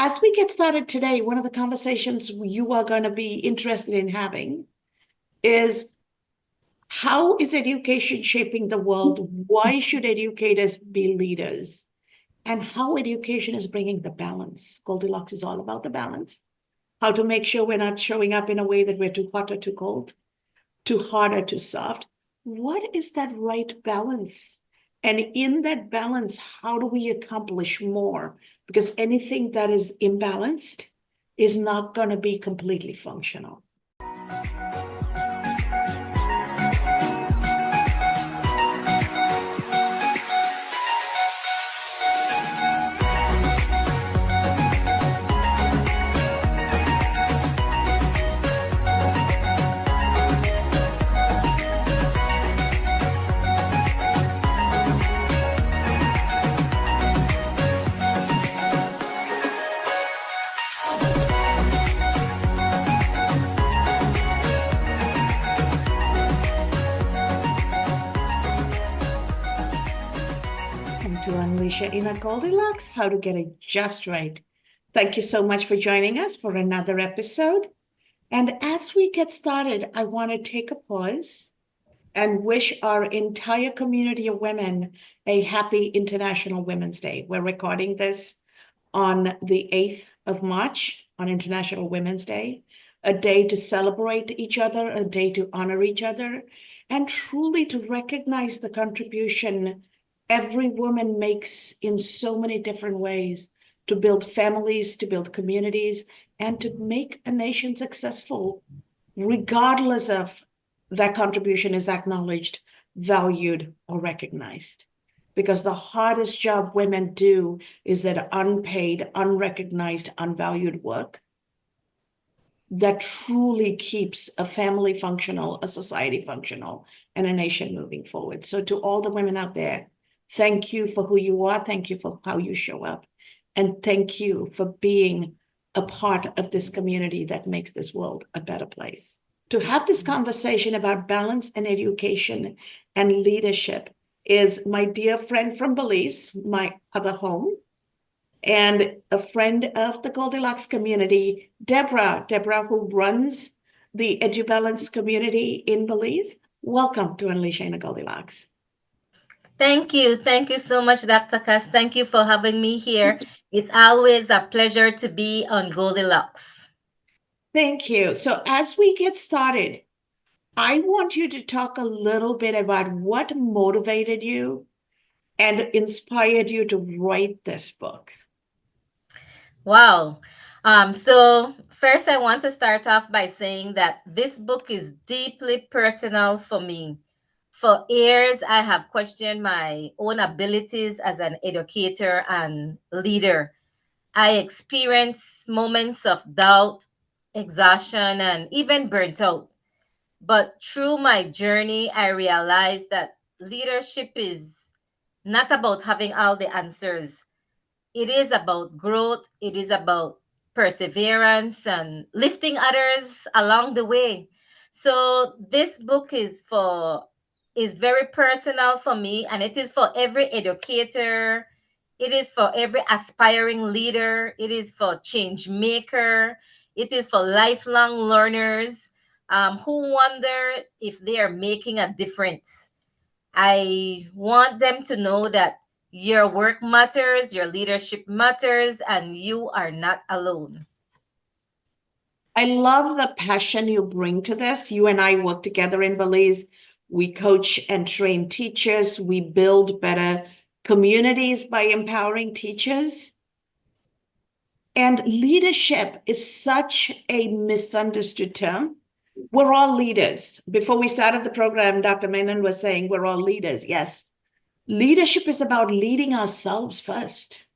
as we get started today, one of the conversations you are going to be interested in having is, how is education shaping the world? Why should educators be leaders? And how education is bringing the balance. Goldilocks is all about the balance. How to make sure we're not showing up in a way that we're too hot or too cold, too hard or too soft. What is that right balance? And in that balance, how do we accomplish more? Because anything that is imbalanced is not going to be completely functional. To unleash your inner Goldilocks, how to get it just right. Thank you so much for joining us for another episode. And as we get started, I want to take a pause and wish our entire community of women a happy International Women's Day. We're recording this on the 8th of March, on International Women's Day, a day to celebrate each other, a day to honor each other, and truly to recognize the contribution every woman makes in so many different ways to build families, to build communities, and to make a nation successful, regardless of that contribution is acknowledged, valued, or recognized. Because the hardest job women do is that unpaid, unrecognized, unvalued work that truly keeps a family functional, a society functional, and a nation moving forward. So to all the women out there, thank you for who you are. Thank you for how you show up. And thank you for being a part of this community that makes this world a better place. To have this conversation about balance and education and leadership is my dear friend from Belize, my other home, and a friend of the Goldilocks community, Deborah, who runs the EduBalance community in Belize. Welcome to Unleashing the Goldilocks. Thank you. Thank you so much, Dr. Kas. Thank you for having me here. It's always a pleasure to be on Goldilocks. Thank you. So as we get started, I want you to talk a little bit about what motivated you and inspired you to write this book. Wow. So first I want to start off by saying that this book is deeply personal for me. For years, I have questioned my own abilities as an educator and leader. I experienced moments of doubt, exhaustion, and even burnt out. But through my journey, I realized that leadership is not about having all the answers. It is about growth, it is about perseverance and lifting others along the way. So this book is very personal for me, and it is for every educator, it is for every aspiring leader, it is for change maker, it is for lifelong learners who wonder if they are making a difference. I want them to know that your work matters, your leadership matters, and you are not alone. I love the passion you bring to this. You and I work together in Belize. We coach and train teachers. We build better communities by empowering teachers. And leadership is such a misunderstood term. We're all leaders. Before we started the program, Dr. Menon was saying we're all leaders. Yes. Leadership is about leading ourselves first.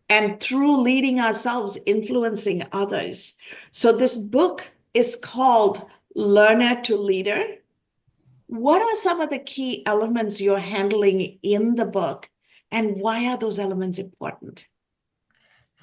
And through leading ourselves, influencing others. So this book is called Learner to Leader. What are some of the key elements you're handling in the book, and why are those elements important?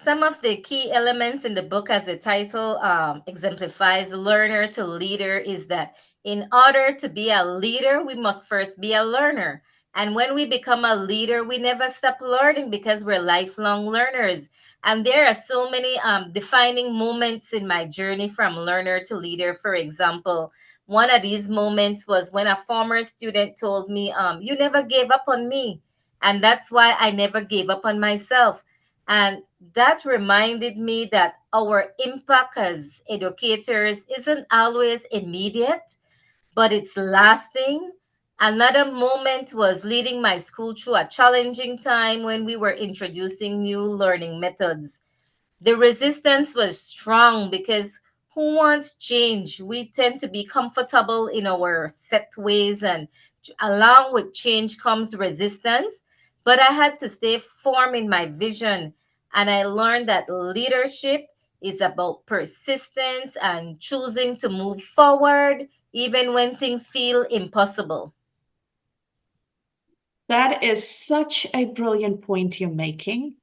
Some of the key elements in the book, as the title exemplifies, learner to leader, is that in order to be a leader, we must first be a learner. And when we become a leader, we never stop learning because we're lifelong learners. And there are so many defining moments in my journey from learner to leader. For example, one of these moments was when a former student told me, you never gave up on me. And that's why I never gave up on myself. And that reminded me that our impact as educators isn't always immediate, but it's lasting. Another moment was leading my school through a challenging time when we were introducing new learning methods. The resistance was strong because who wants change? We tend to be comfortable in our set ways, and along with change comes resistance. But I had to stay firm in my vision, and I learned that leadership is about persistence and choosing to move forward even when things feel impossible. That is such a brilliant point you're making.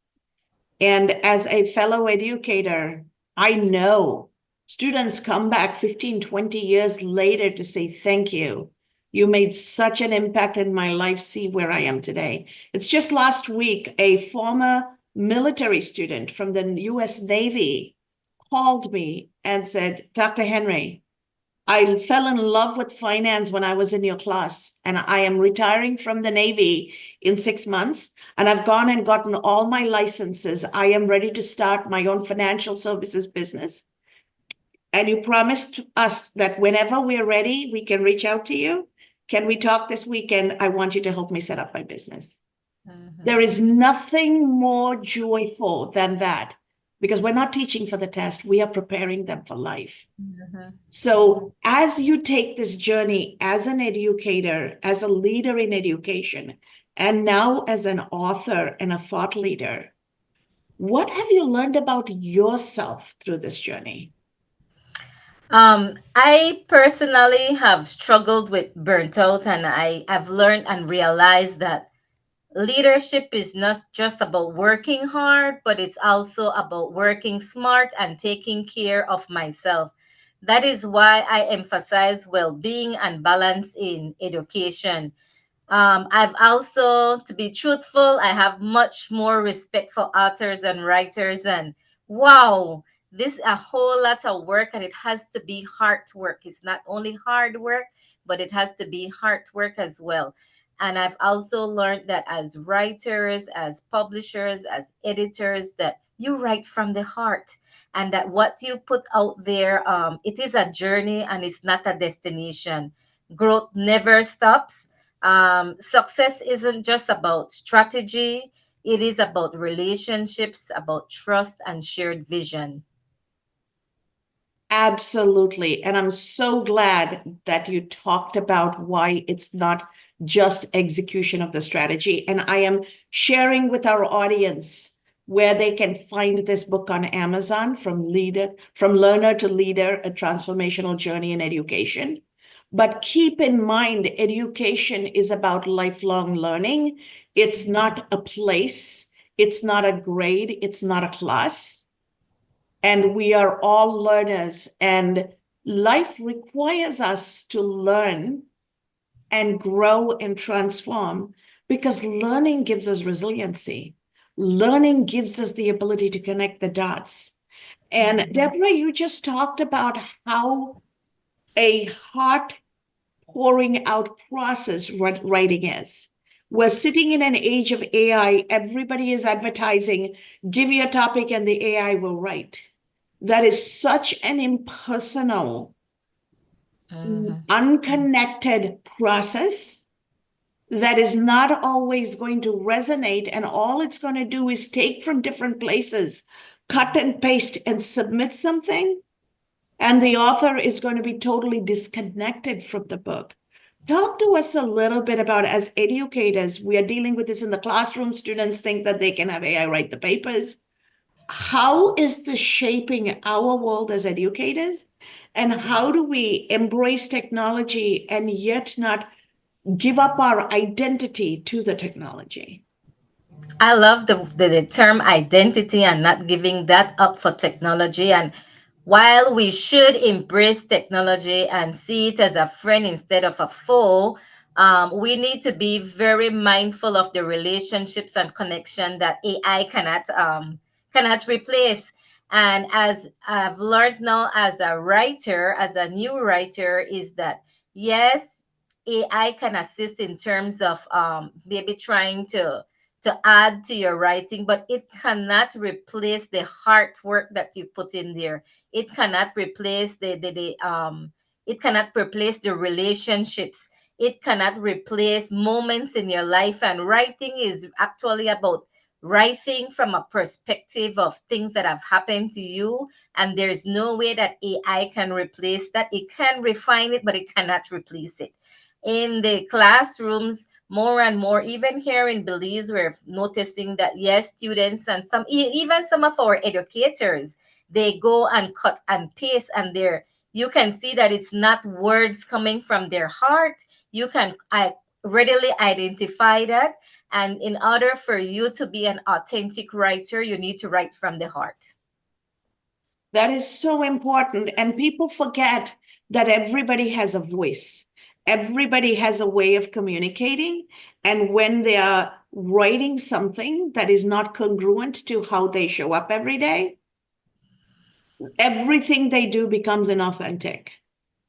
And as a fellow educator, I know students come back 15, 20 years later to say, thank you. You made such an impact in my life. See where I am today. It's just last week, a former military student from the US Navy called me and said, Dr. Henry, I fell in love with finance when I was in your class, and I am retiring from the Navy in 6 months. And I've gone and gotten all my licenses. I am ready to start my own financial services business. And you promised us that whenever we're ready, we can reach out to you. Can we talk this weekend? I want you to help me set up my business. Mhm. There is nothing more joyful than that because we're not teaching for the test, we are preparing them for life. Mhm. So, as you take this journey as an educator, as a leader in education, and now as an author and a thought leader, what have you learned about yourself through this journey? I personally have struggled with burnt out, and I have learned and realized that leadership is not just about working hard, but it's also about working smart and taking care of myself. That is why I emphasize well being and balance in education. I've also, to be truthful, I have much more respect for authors and writers. And wow, this is a whole lot of work, and it has to be hard work. It's not only hard work, but it has to be hard work as well. And I've also learned that as writers, as publishers, as editors, that you write from the heart, and that what you put out there, it is a journey and it's not a destination. Growth never stops. Success isn't just about strategy, it is about relationships, about trust and shared vision. Absolutely. And I'm so glad that you talked about why it's not just execution of the strategy. And I am sharing with our audience where they can find this book on Amazon from learner to leader, a transformational journey in education. But keep in mind, education is about lifelong learning. It's not a place, it's not a grade, it's not a class, and we are all learners, and life requires us to learn and grow and transform because learning gives us resiliency. Learning gives us the ability to connect the dots. And Mhm. Deborah, you just talked about how a heart pouring out process writing is. We're sitting in an age of AI. Everybody is advertising, give me a topic and the AI will write. That is such an impersonal, Mhm. unconnected process that is not always going to resonate. And all it's going to do is take from different places, cut and paste, and submit something. And the author is going to be totally disconnected from the book. Talk to us a little bit about, as educators, we are dealing with this in the classroom. Students think that they can have AI write the papers. How is this shaping our world as educators? And how do we embrace technology and yet not give up our identity to the technology? I love the term identity and not giving that up for technology. And while we should embrace technology and see it as a friend instead of a foe, We need to be very mindful of the relationships and connection that AI cannot replace. And as I've learned now as a writer, as a new writer, is that yes, AI can assist in terms of maybe trying to add to your writing, but it cannot replace the hard work that you put in there. It cannot replace the it cannot replace the relationships. It cannot replace moments in your life. And writing is actually about writing from a perspective of things that have happened to you. And there's no way that AI can replace that. It can refine it, but it cannot replace it. In the classrooms, more and more, even here in Belize, we're noticing that yes, students and even some of our educators, they go and cut and paste, and you can see that it's not words coming from their heart. You can readily identify that. And in order for you to be an authentic writer, you need to write from the heart. That is so important. And people forget that everybody has a voice, everybody has a way of communicating. And when they are writing something that is not congruent to how they show up every day, everything they do becomes inauthentic.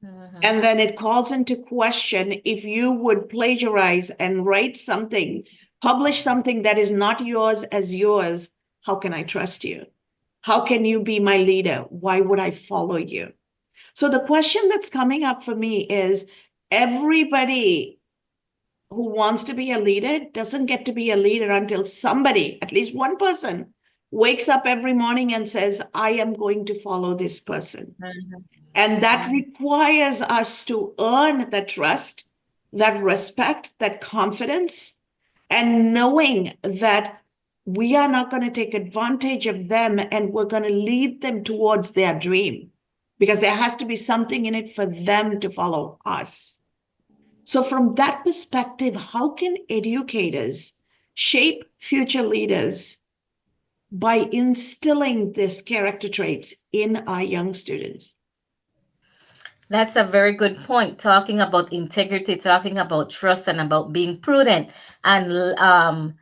Mhm. And then it calls into question if you would plagiarize and write something, publish something that is not yours as yours, how can I trust you? How can you be my leader? Why would I follow you? So the question that's coming up for me is everybody who wants to be a leader doesn't get to be a leader until somebody, at least one person, wakes up every morning and says, I am going to follow this person. Mhm. And that Mhm. requires us to earn that trust, that respect, that confidence, and knowing that we are not going to take advantage of them and we're going to lead them towards their dream because there has to be something in it for them to follow us. So, from that perspective, how can educators shape future leaders by instilling these character traits in our young students? That's a very good point. Talking about integrity, talking about trust, and about being prudent, and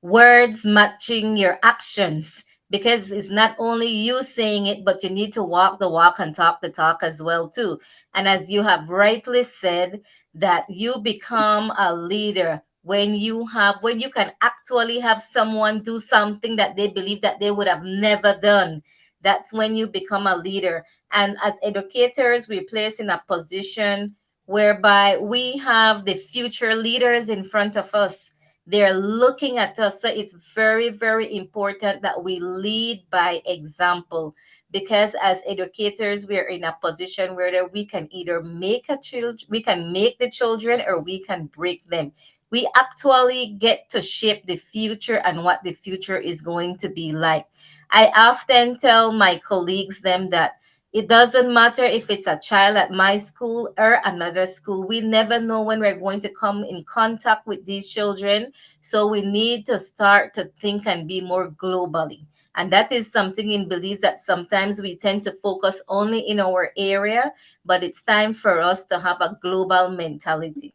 words matching your actions, because it's not only you saying it, but you need to walk the walk and talk the talk as well too. And as you have rightly said, that you become a leader when you can actually have someone do something that they believe that they would have never done. That's when you become a leader. And as educators, we're placed in a position whereby we have the future leaders in front of us. They're looking at us. So it's very, very important that we lead by example, because as educators, we're in a position where we can either we can make the children, or we can break them. We actually get to shape the future and what the future is going to be like. I often tell my colleagues them that it doesn't matter if it's a child at my school or another school. We never know when we're going to come in contact with these children. So we need to start to think and be more globally. And that is something in Belize that sometimes we tend to focus only in our area, but it's time for us to have a global mentality.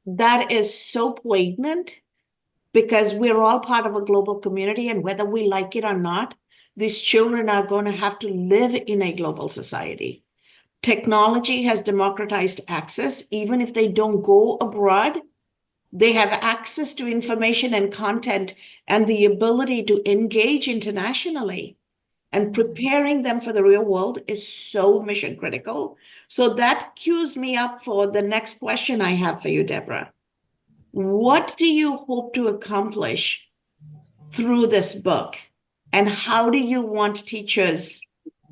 That is so poignant because we're all part of a global community. And whether we like it or not, these children are going to have to live in a global society. Technology has democratized access. Even if they don't go abroad, they have access to information and content and the ability to engage internationally. And Mhm. preparing them for the real world is so mission critical. So that cues me up for the next question I have for you, Deborah. What do you hope to accomplish through this book? And how do you want teachers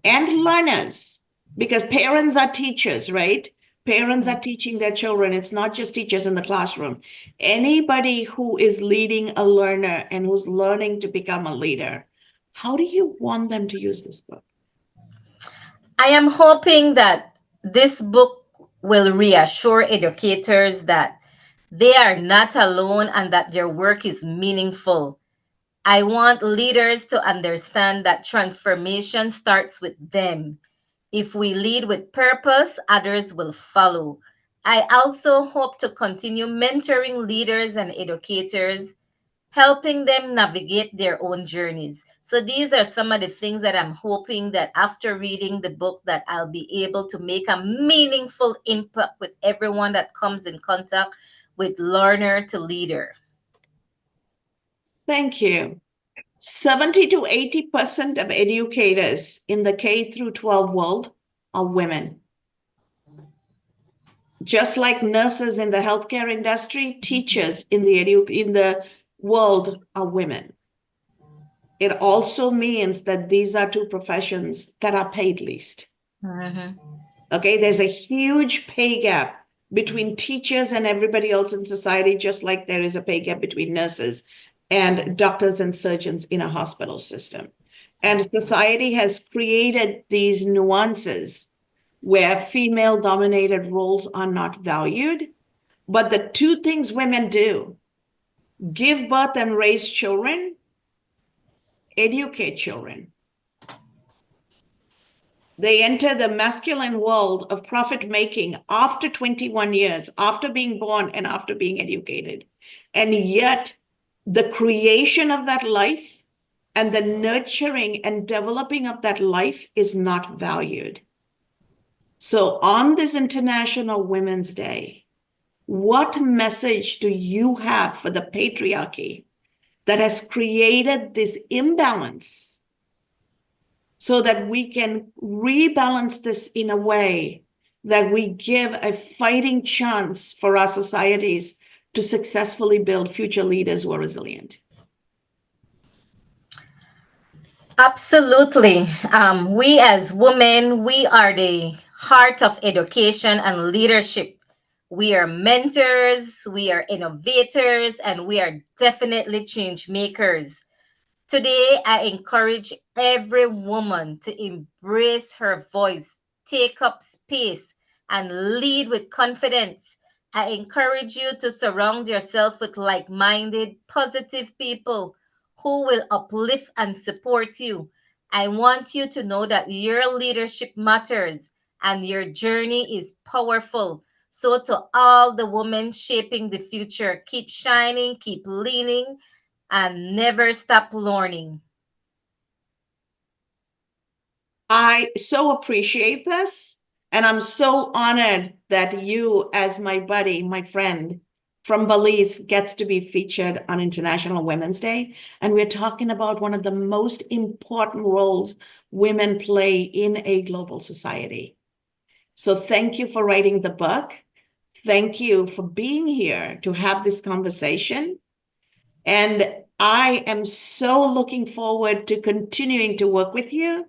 and learners, because parents are teachers, right? Parents are teaching their children. It's not just teachers in the classroom. Anybody who is leading a learner and who's learning to become a leader, how do you want them to use this book? I am hoping that this book will reassure educators that they are not alone and that their work is meaningful. I want leaders to understand that transformation starts with them. If we lead with purpose, others will follow. I also hope to continue mentoring leaders and educators, helping them navigate their own journeys. So these are some of the things that I'm hoping that after reading the book that I'll be able to make a meaningful impact with everyone that comes in contact with learner to leader. Thank you. 70 to 80% of educators in the K through 12 world are women. Just like nurses in the healthcare industry, teachers in the world are women. It also means that these are two professions that are paid least. Mm-hmm. Okay, there's a huge pay gap between teachers and everybody else in society, just like there is a pay gap between nurses and doctors and surgeons in a hospital system. And society has created these nuances where female dominated roles are not valued. But the two things women do, give birth and raise children, educate children. They enter the masculine world of profit making after 21 years, after being born and after being educated. And yet, the creation of that life and the nurturing and developing of that life is not valued. So, on this International Women's Day, what message do you have for the patriarchy that has created this imbalance so that we can rebalance this in a way that we give a fighting chance for our societies to successfully build future leaders who are resilient? Absolutely. We as women, we are the heart of education and leadership. We are mentors, we are innovators, and we are definitely change makers. Today, I encourage every woman to embrace her voice, take up space, and lead with confidence. I encourage you to surround yourself with like minded, positive people who will uplift and support you. I want you to know that your leadership matters and your journey is powerful. So, to all the women shaping the future, keep shining, keep leaning, and never stop learning. I so appreciate this. And I'm so honored that you, as my buddy, my friend from Belize, gets to be featured on International Women's Day. And we're talking about one of the most important roles women play in a global society. So thank you for writing the book. Thank you for being here to have this conversation. And I am so looking forward to continuing to work with you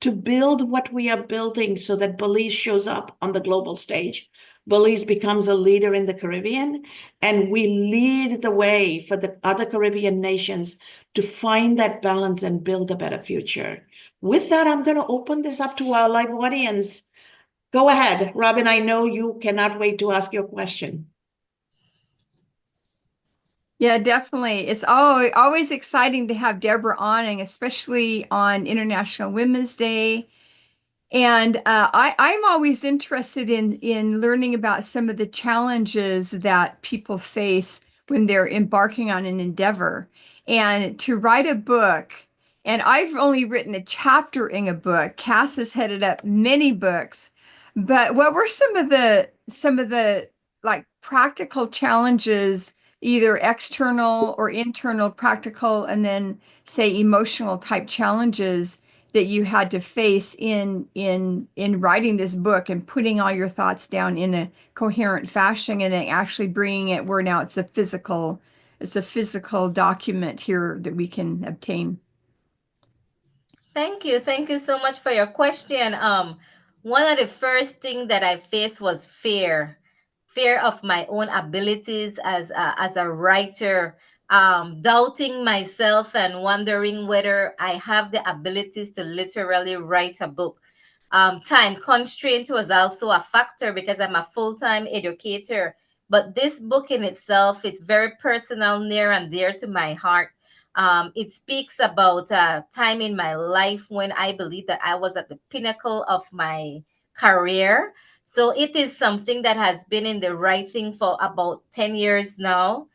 to build what we are building so that Belize shows up on the global stage. Belize becomes a leader in the Caribbean, and we lead the way for the other Caribbean nations to find that balance and build a better future. With that, I'm going to open this up to our live audience. Go ahead, Robin. I know you cannot wait to ask your question. Yeah, definitely. It's always exciting to have Deborah on, and especially on International Women's Day. And I'm always interested in learning about some of the challenges that people face when they're embarking on an endeavor. And to write a book, and I've only written a chapter in a book. Cass has headed up many books, but what were some of the like practical challenges, either external or internal, practical, and then say emotional type challenges that you had to face in writing this book and putting all your thoughts down in a coherent fashion and then actually bringing it where now it's a physical document here that we can obtain. Thank you. Thank you so much for your question. One of the first things that I faced was fear, fear of my own abilities as a writer, doubting myself and wondering whether I have the abilities to literally write a book. Time constraint was also a factor because I'm a full-time educator. But this book in itself, it's very personal, near and dear to my heart. It speaks about a time in my life when I believe that I was at the pinnacle of my career. So it is something that has been in the writing for about 10 years now.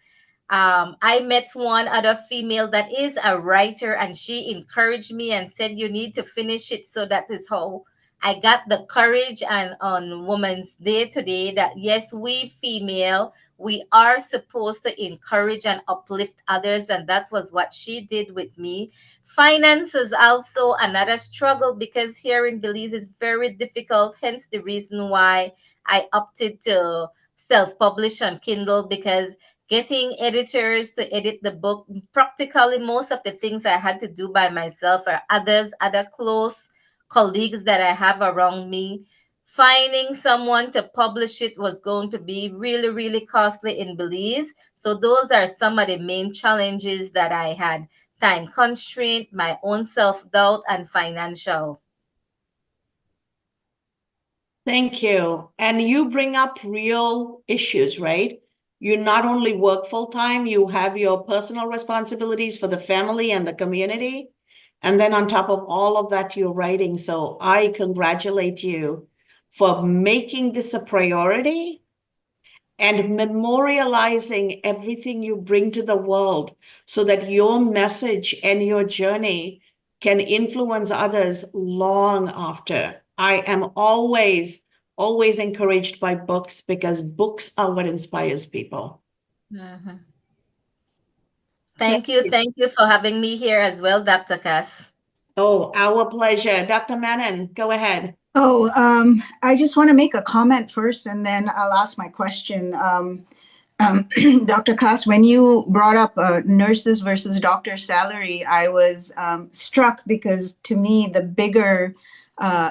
I met one other female that is a writer, and she encouraged me and said, "You need to finish it." So that is how I got the courage. And on Women's Day today, that yes, we female, we are supposed to encourage and uplift others. And that was what she did with me. Finance is also another struggle because here in Belize it's very difficult. Hence the reason why I opted to self-publish on Kindle, because getting editors to edit the book, practically most of the things I had to do by myself, or other close colleagues that I have around me. Finding someone to publish it was going to be really, really costly in Belize. So those are some of the main challenges that I had: time constraint, my own self-doubt, and financial. Thank you. And you bring up real issues, right? You not only work full time, you have your personal responsibilities for the family and the community. And then on top of all of that, you're writing. So I congratulate you for making this a priority and memorializing everything you bring to the world so that your message and your journey can influence others long after. I am always encouraged by books because books are what inspires people. Mhm. Thank you. Thank you for having me here as well, Dr. Cass. Oh, our pleasure. Dr. Manon, go ahead. Oh, I just want to make a comment first, and then I'll ask my question. Dr. Kas, when you brought up nurses versus doctor salary, I was struck because to me, the bigger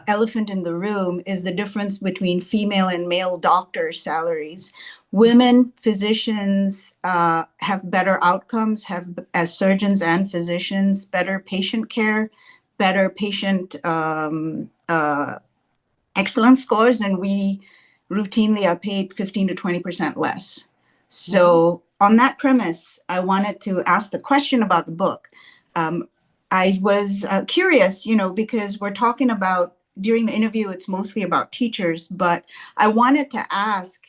elephant in the room is the difference between female and male doctor salaries. Women physicians have better outcomes, have as surgeons and physicians, better patient care, better patient excellence scores, and we routinely are paid 15 to 20% less. So on that premise, I wanted to ask the question about the book. I was curious, because we're talking about, during the interview, it's mostly about teachers, but I wanted to ask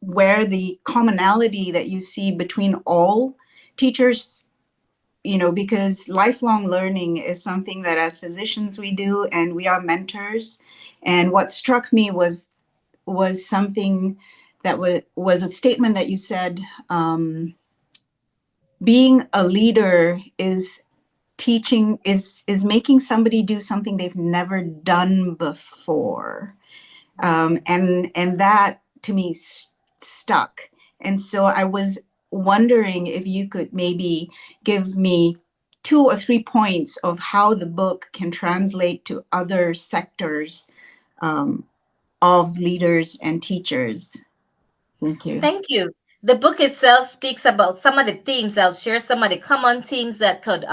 where the commonality that you see between all teachers, because lifelong learning is something that as physicians we do, and we are mentors. And what struck me was something that was a statement that you said, being a leader is teaching, is making somebody do something they've never done before. And that to me stuck. And so I was wondering if you could maybe give me 2 or 3 points of how the book can translate to other sectors of leaders and teachers. Thank you. Thank you. The book itself speaks about some of the themes. I'll share some of the common themes that could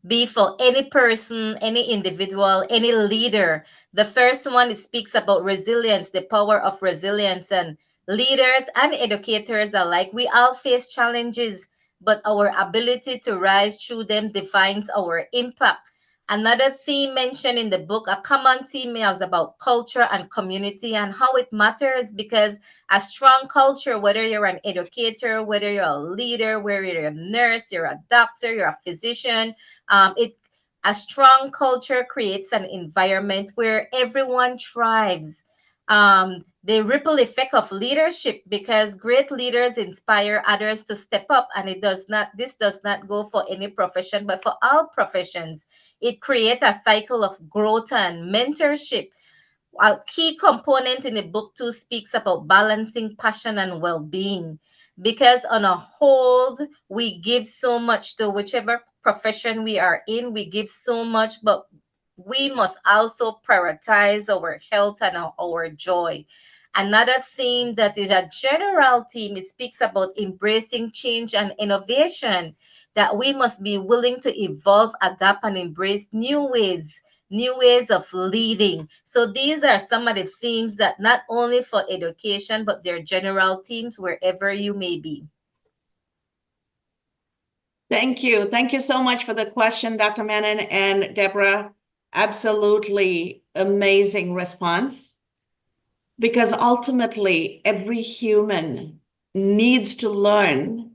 be for any person, any individual, any leader. The first one, it speaks about resilience, the power of resilience, and leaders and educators alike. We all face challenges, but our ability to rise through them defines our impact. Another theme mentioned in the book, a common theme, was about culture and community and how it matters, because a strong culture, whether you're an educator, whether you're a leader, whether you're a nurse, you're a doctor, you're a physician, a strong culture creates an environment where everyone thrives. The ripple effect of leadership, because great leaders inspire others to step up, and this does not go for any profession, but for all professions. It creates a cycle of growth and mentorship. A key component in the book too speaks about balancing passion and well-being, because on a whole we give so much to whichever profession we are in. We give so much, but we must also prioritize our health and our joy. Another theme that is a general theme, it speaks about embracing change and innovation, that we must be willing to evolve, adapt, and embrace new ways of leading. So these are some of the themes that not only for education, but they're general themes wherever you may be. Thank you. Thank you so much for the question, Dr. Manon and Deborah. Absolutely amazing response. because ultimately every human needs to learn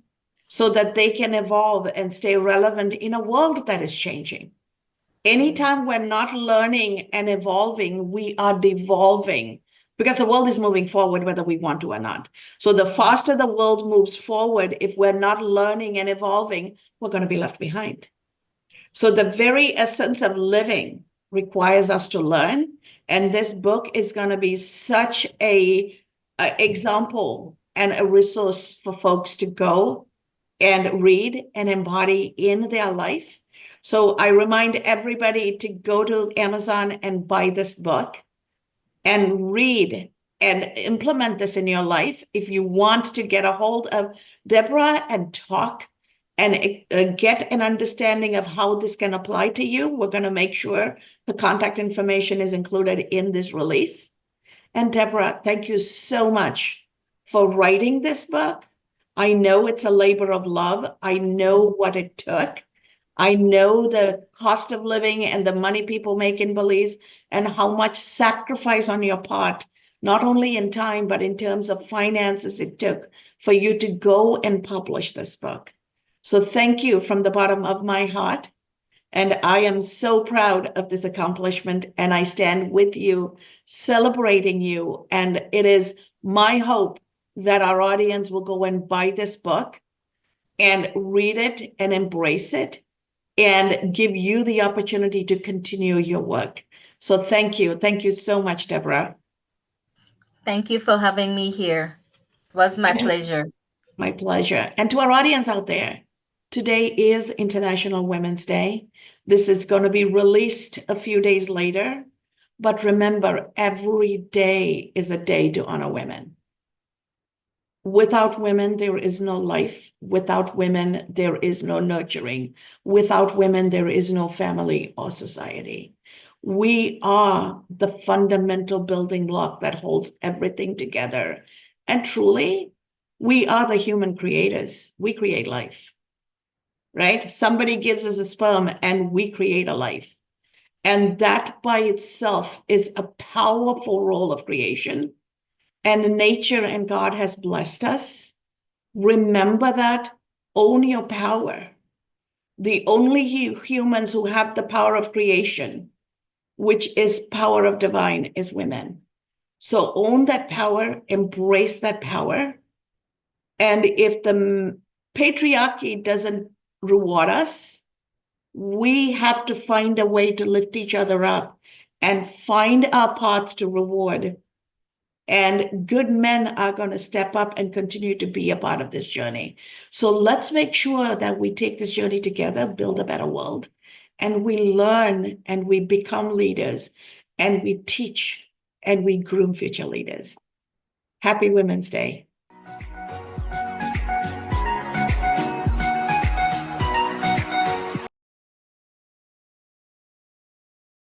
so that they can evolve and stay relevant in a world that is changing. Anytime we're not learning and evolving, we are devolving because the world is moving forward whether we want to or not. So the faster the world moves forward, if we're not learning and evolving, we're going to be left behind. So the very essence of living requires us to learn. And this book is going to be such a example and a resource for folks to go and read and embody in their life. So I remind everybody to go to Amazon and buy this book and read and implement this in your life. If you want to get a hold of Deborah and talk and get an understanding of how this can apply to you, we're going to make sure the contact information is included in this release. And Deborah, thank you so much for writing this book. I know it's a labor of love. I know what it took. I know the cost of living and the money people make in Belize and how much sacrifice on your part, not only in time, but in terms of finances it took for you to go and publish this book. So thank you from the bottom of my heart. And I am so proud of this accomplishment, and I stand with you, celebrating you. And it is my hope that our audience will go and buy this book and read it and embrace it and give you the opportunity to continue your work. So thank you. Thank you so much, Deborah. Thank you for having me here. It was my pleasure. My pleasure. And to our audience out there, today is International Women's Day. This is going to be released a few days later. But remember, every day is a day to honor women. Without women, there is no life. Without women, there is no nurturing. Without women, there is no family or society. We are the fundamental building block that holds everything together. And truly, we are the human creators. We create life, right? Somebody gives us a sperm and we create a life. And that by itself is a powerful role of creation. And nature and God has blessed us. Remember that. Own your power. The only humans who have the power of creation, which is power of divine, is women. So own that power, embrace that power. And if the patriarchy doesn't reward us, we have to find a way to lift each other up and find our paths to reward. And good men are going to step up and continue to be a part of this journey. So let's make sure that we take this journey together, build a better world, and we learn and we become leaders and we teach and we groom future leaders. Happy Women's Day.